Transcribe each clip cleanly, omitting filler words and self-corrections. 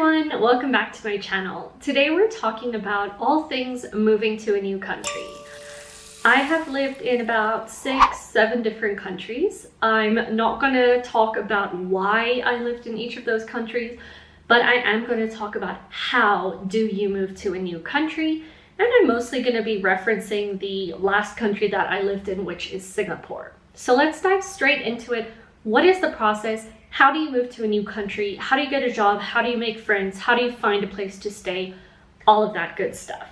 everyone, welcome back to my channel. Today we're talking about all things moving to a new country. I have lived in about 6-7 different countries. I'm not going to talk about why I lived in each of those countries, but I am going to talk about how do you move to a new country, and I'm mostly going to be referencing the last country that I lived in, which is Singapore. So let's dive straight into it. What is the process? How do you move to a new country? How do you get a job? How do you make friends? How do you find a place to stay? All of that good stuff.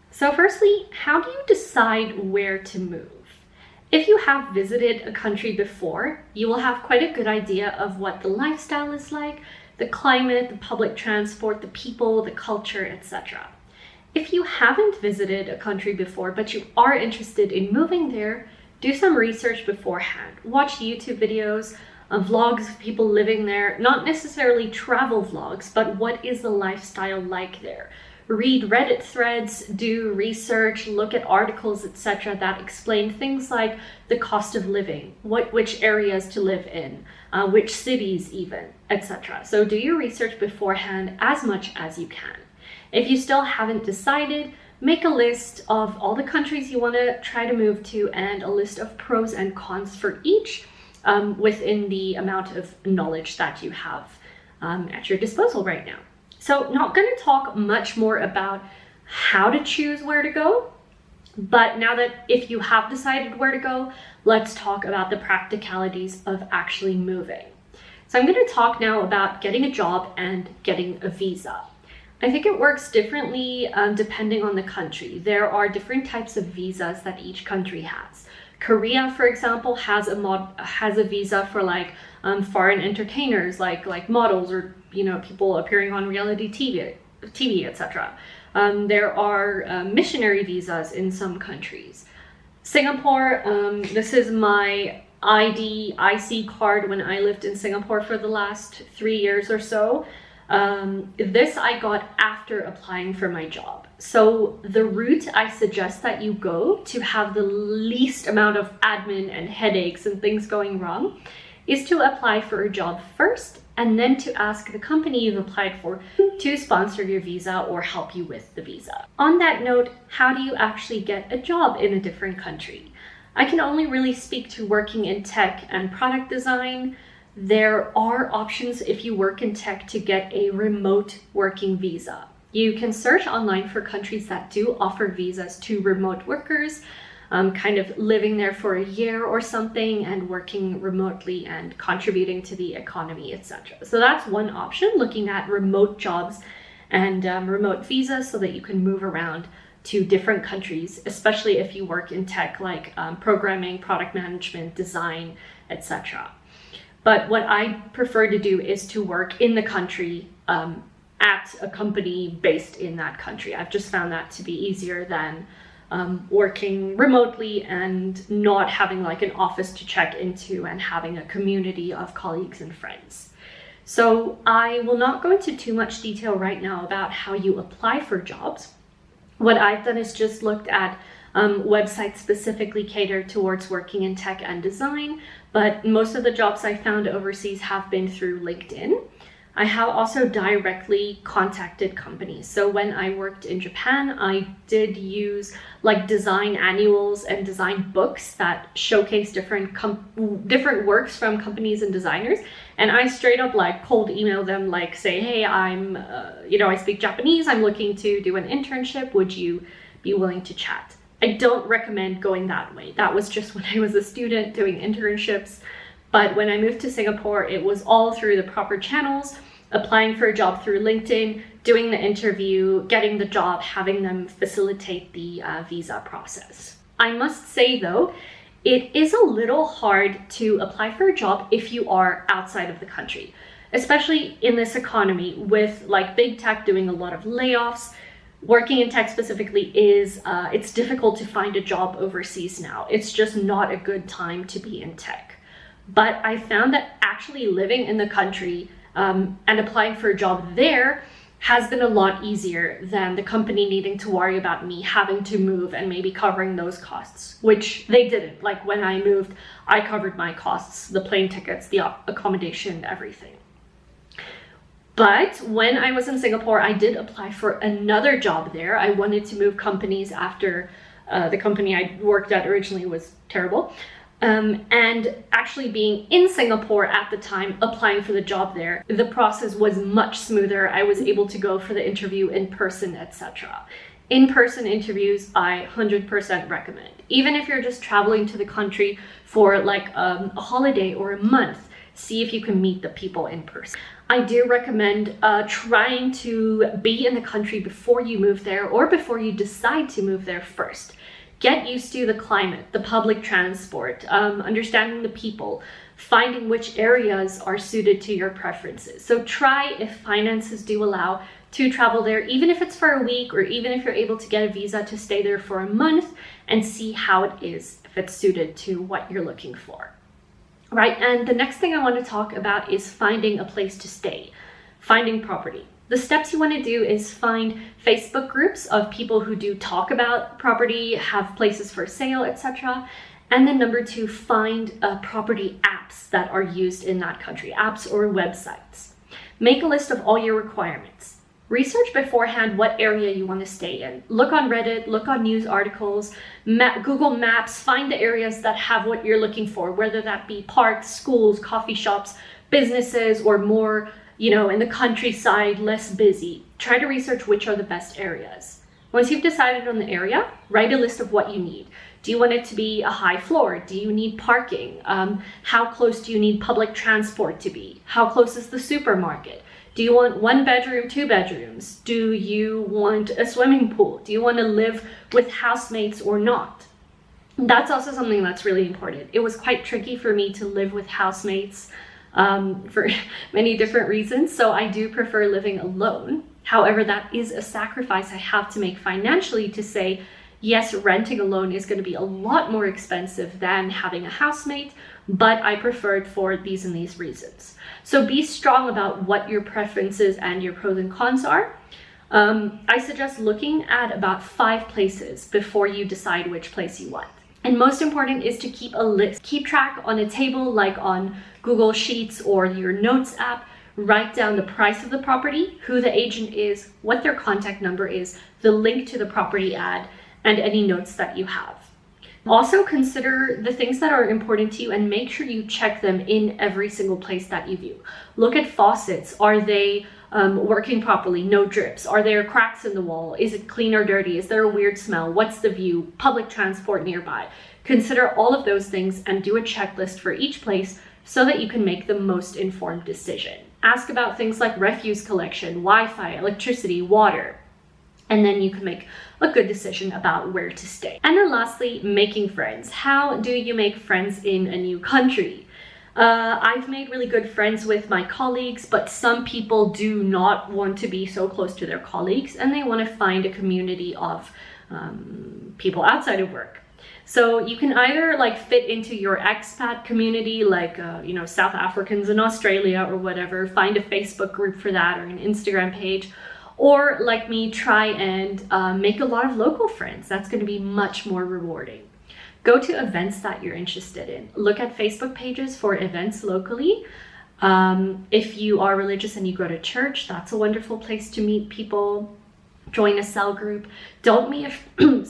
So firstly, how do you decide where to move? If you have visited a country before, you will have quite a good idea of what the lifestyle is like, the climate, the public transport, the people, the culture, etc. If you haven't visited a country before, but you are interested in moving there, do some research beforehand. Watch YouTube videos, vlogs of people living there, not necessarily travel vlogs, but what is the lifestyle like there. Read Reddit threads, do research, look at articles, etc. that explain things like the cost of living, which areas to live in, which cities even, etc. So do your research beforehand as much as you can. If you still haven't decided, make a list of all the countries you want to try to move to and a list of pros and cons for each, within the amount of knowledge that you have at your disposal right now. So not going to talk much more about how to choose where to go, but now that if you have decided where to go, let's talk about the practicalities of actually moving. So I'm going to talk now about getting a job and getting a visa. I think it works differently depending on the country. There are different types of visas that each country has. Korea, for example, has a visa for like foreign entertainers, like models or people appearing on reality TV, etc. There are missionary visas in some countries. Singapore, this is my IC card when I lived in Singapore for the last 3 years or so. This I got after applying for my job. So the route I suggest that you go to have the least amount of admin and headaches and things going wrong is to apply for a job first and then to ask the company you've applied for to sponsor your visa or help you with the visa. On that note, how do you actually get a job in a different country? I can only really speak to working in tech and product design. There are options if you work in tech to get a remote working visa. You can search online for countries that do offer visas to remote workers, kind of living there for a year or something and working remotely and contributing to the economy, etc. So that's one option, looking at remote jobs and remote visas so that you can move around to different countries, especially if you work in tech like programming, product management, design, etc. But what I prefer to do is to work in the country at a company based in that country. I've just found that to be easier than working remotely and not having like an office to check into and having a community of colleagues and friends. So I will not go into too much detail right now about how you apply for jobs. What I've done is just looked at websites specifically catered towards working in tech and design, but most of the jobs I found overseas have been through LinkedIn. I have also directly contacted companies. So when I worked in Japan, I did use like design annuals and design books that showcase different different works from companies and designers. And I straight up like cold email them, like say, hey, I'm, I speak Japanese. I'm looking to do an internship. Would you be willing to chat? I don't recommend going that way. That was just when I was a student doing internships. But when I moved to Singapore, it was all through the proper channels, applying for a job through LinkedIn, doing the interview, getting the job, having them facilitate the visa process. I must say though, it is a little hard to apply for a job if you are outside of the country, especially in this economy with like big tech doing a lot of layoffs. Working in tech specifically it's difficult to find a job overseas now. It's just not a good time to be in tech. But I found that actually living in the country and applying for a job there has been a lot easier than the company needing to worry about me having to move and maybe covering those costs, which they didn't. Like when I moved, I covered my costs, the plane tickets, the accommodation, everything. But when I was in Singapore, I did apply for another job there. I wanted to move companies after the company I worked at originally was terrible. And actually being in Singapore at the time, applying for the job there, the process was much smoother. I was able to go for the interview in person, etc. In-person interviews, I 100% recommend. Even if you're just traveling to the country for like a holiday or a month, see if you can meet the people in person. I do recommend trying to be in the country before you move there or before you decide to move there first. Get used to the climate, the public transport, understanding the people, finding which areas are suited to your preferences. So try, if finances do allow, to travel there, even if it's for a week or even if you're able to get a visa to stay there for a month, and see how it is, if it's suited to what you're looking for. Right, and the next thing I want to talk about is finding a place to stay, finding property. The steps you want to do is find Facebook groups of people who do talk about property, have places for sale, etc. And then number 2, find property apps that are used in that country, apps or websites. Make a list of all your requirements. Research beforehand what area you want to stay in. Look on Reddit, look on news articles, Google Maps, find the areas that have what you're looking for, whether that be parks, schools, coffee shops, businesses, or more, in the countryside, less busy. Try to research which are the best areas. Once you've decided on the area, write a list of what you need. Do you want it to be a high floor? Do you need parking? How close do you need public transport to be? How close is the supermarket? Do you want 1 bedroom, 2 bedrooms? Do you want a swimming pool? Do you want to live with housemates or not? That's also something that's really important. It was quite tricky for me to live with housemates for many different reasons, so I do prefer living alone. However, that is a sacrifice I have to make financially to say, yes, renting alone is going to be a lot more expensive than having a housemate, but I prefer it for these and these reasons. So be strong about what your preferences and your pros and cons are. I suggest looking at about 5 places before you decide which place you want. And most important is to keep a list. Keep track on a table, like on Google Sheets or your notes app. Write down the price of the property, who the agent is, what their contact number is, the link to the property ad, and any notes that you have. Also consider the things that are important to you and make sure you check them in every single place that you view. Look at faucets. Are they working properly? No drips. Are there cracks in the wall? Is it clean or dirty? Is there a weird smell? What's the view? Public transport nearby. Consider all of those things and do a checklist for each place so that you can make the most informed decision. Ask about things like refuse collection, Wi-Fi, electricity, water, and then you can make a good decision about where to stay. And then lastly, making friends. How do you make friends in a new country? I've made really good friends with my colleagues, but some people do not want to be so close to their colleagues and they want to find a community of people outside of work. So you can either fit into your expat community, South Africans in Australia or whatever, find a Facebook group for that or an Instagram page, or like me, try and make a lot of local friends. That's going to be much more rewarding. Go to events that you're interested in. Look at Facebook pages for events locally. If you are religious and you go to church, that's a wonderful place to meet people. Join a cell group. Don't be afraid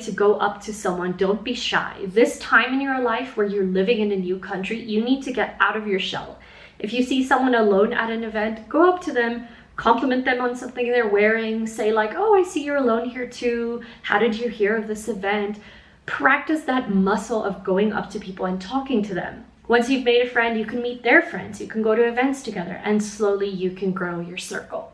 to go up to someone. Don't be shy. This time in your life where you're living in a new country, you need to get out of your shell. If you see someone alone at an event, go up to them, compliment them on something they're wearing, say oh, I see you're alone here too. How did you hear of this event? Practice that muscle of going up to people and talking to them. Once you've made a friend, you can meet their friends. You can go to events together and slowly you can grow your circle.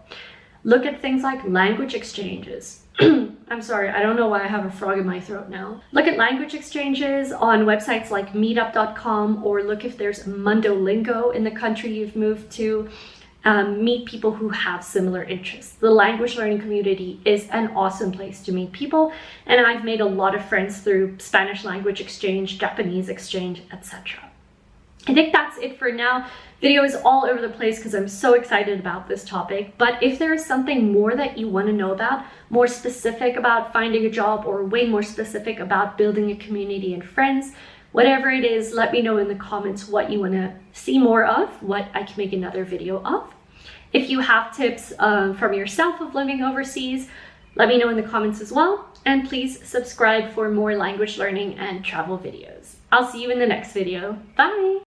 Look at things like language exchanges. I'm sorry, I don't know why I have a frog in my throat now. Look at language exchanges on websites like meetup.com, or look if there's Mundolingo in the country you've moved to. Meet people who have similar interests. The language learning community is an awesome place to meet people, and I've made a lot of friends through Spanish language exchange, Japanese exchange, etc. I think that's it for now. Video is all over the place because I'm so excited about this topic, but if there is something more that you want to know about, more specific about finding a job or way more specific about building a community and friends, Whatever it is, let me know in the comments what you want to see more of, what I can make another video of. If you have tips from yourself of living overseas, let me know in the comments as well. And please subscribe for more language learning and travel videos. I'll see you in the next video. Bye!